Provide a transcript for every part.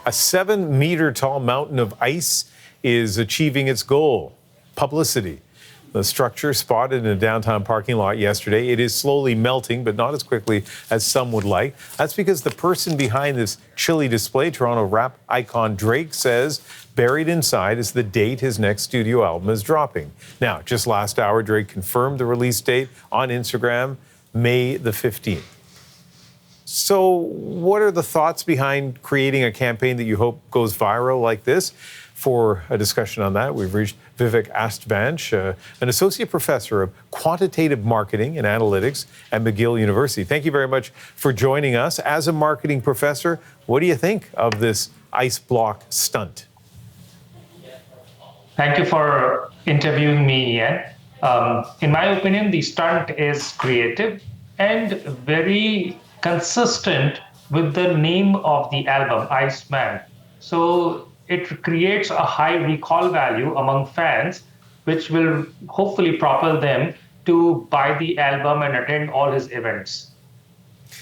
A 7-meter-tall mountain of ice is achieving its goal, publicity. The structure spotted in a downtown parking lot yesterday. It is slowly melting, but not as quickly as some would like. That's because the person behind this chilly display, Toronto rap icon Drake, says buried inside is the date his next studio album is dropping. Now, just last hour, Drake confirmed the release date on Instagram, May the 15th. So what are the thoughts behind creating a campaign that you hope goes viral like this? For a discussion on that, we've reached Vivek Astvanch, an associate professor of quantitative marketing and analytics at McGill University. Thank you very much for joining us. As a marketing professor, what do you think of this ice block stunt? Thank you for interviewing me, Ian. In my opinion, the stunt is creative and very consistent with the name of the album, Iceman. So it creates a high recall value among fans, which will hopefully propel them to buy the album and attend all his events.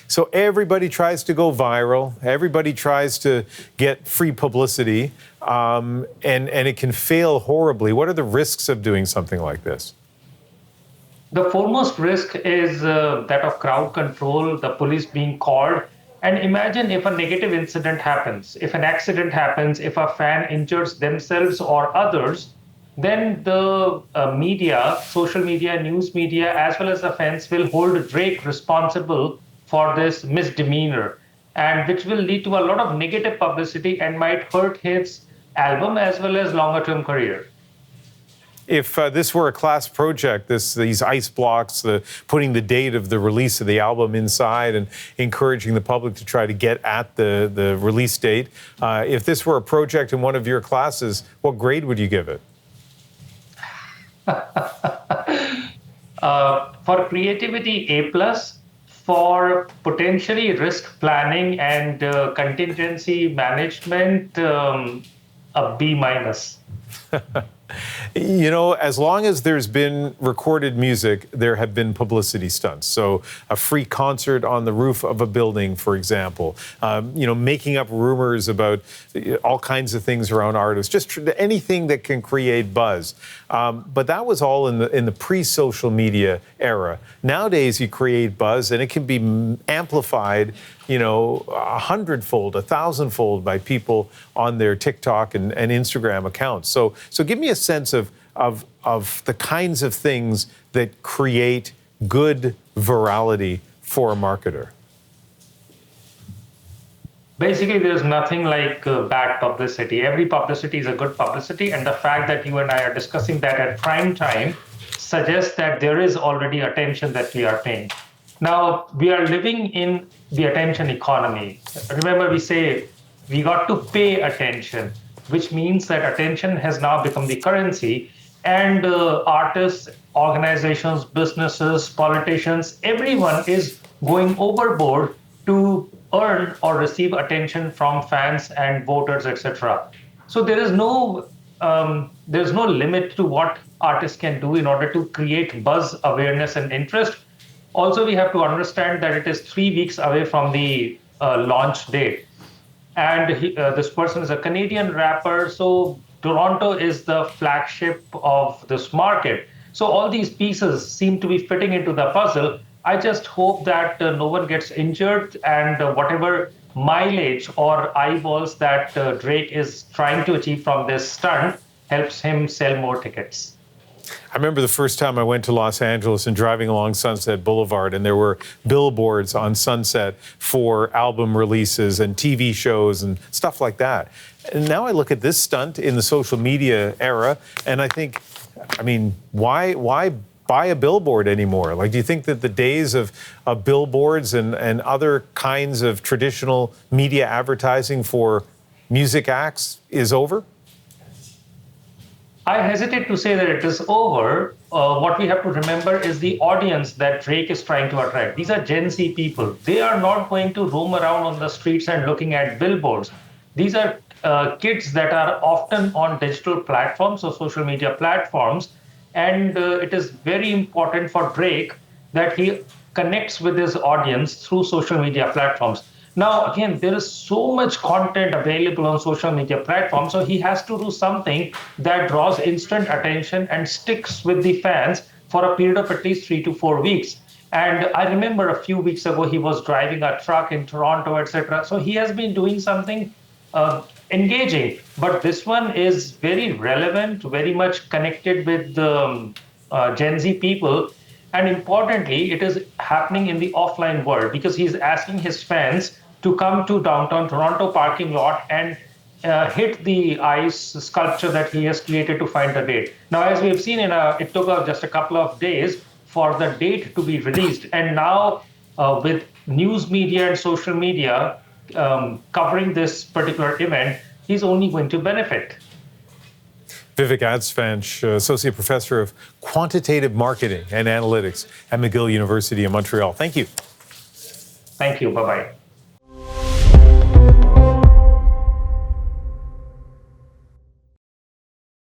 So everybody tries to go viral. Everybody tries to get free publicity, and it can fail horribly. What are the risks of doing something like this? The foremost risk is that of crowd control, the police being called. And imagine if a negative incident happens, if an accident happens, if a fan injures themselves or others, then the media, social media, news media, as well as the fans will hold Drake responsible for this misdemeanor, and which will lead to a lot of negative publicity and might hurt his album as well as longer-term career. If this were a class project, these ice blocks, putting the date of the release of the album inside and encouraging the public to try to get at the release date, if this were a project in one of your classes, what grade would you give it? For creativity, A+. For potentially risk planning and contingency management, a B-. You know, as long as there's been recorded music, there have been publicity stunts. So a free concert on the roof of a building, for example, making up rumors about all kinds of things around artists, just anything that can create buzz. But that was all in the pre-social media era. Nowadays, you create buzz and it can be amplified, 100-fold, 1,000-fold by people on their TikTok and Instagram accounts. So give me a sense of the kinds of things that create good virality for a marketer. Basically, there's nothing like bad publicity. Every publicity is a good publicity, and the fact that you and I are discussing that at prime time suggests that there is already attention that we are paying. Now, we are living in the attention economy. Remember, we say we got to pay attention, which means that attention has now become the currency, and artists, organizations, businesses, politicians, everyone is going overboard to earn or receive attention from fans and voters, etc. So there's no limit to what artists can do in order to create buzz, awareness, and interest. Also, we have to understand that it is 3 weeks away from the launch date. And this person is a Canadian rapper, so Toronto is the flagship of this market. So all these pieces seem to be fitting into the puzzle. I just hope that no one gets injured, and whatever mileage or eyeballs that Drake is trying to achieve from this stunt helps him sell more tickets. I remember the first time I went to Los Angeles and driving along Sunset Boulevard, and there were billboards on Sunset for album releases and TV shows and stuff like that. And now I look at this stunt in the social media era, and I think, why buy a billboard anymore? Like, do you think that the days of billboards and other kinds of traditional media advertising for music acts is over? I hesitate to say that it is over. What we have to remember is the audience that Drake is trying to attract. These are Gen Z people. They are not going to roam around on the streets and looking at billboards. These are kids that are often on digital platforms or social media platforms. And it is very important for Drake that he connects with his audience through social media platforms. Now, again, there is so much content available on social media platforms, so he has to do something that draws instant attention and sticks with the fans for a period of at least 3 to 4 weeks. And I remember a few weeks ago, he was driving a truck in Toronto, etc. So he has been doing something engaging, but this one is very relevant, very much connected with the Gen Z people. And importantly, it is happening in the offline world because he's asking his fans to come to downtown Toronto parking lot and hit the ice sculpture that he has created to find the date. Now, as we have seen, it took just a couple of days for the date to be released. And now, with news media and social media covering this particular event, he's only going to benefit. Vivek Adsvanch, Associate Professor of Quantitative Marketing and Analytics at McGill University in Montreal. Thank you. Thank you. Bye-bye.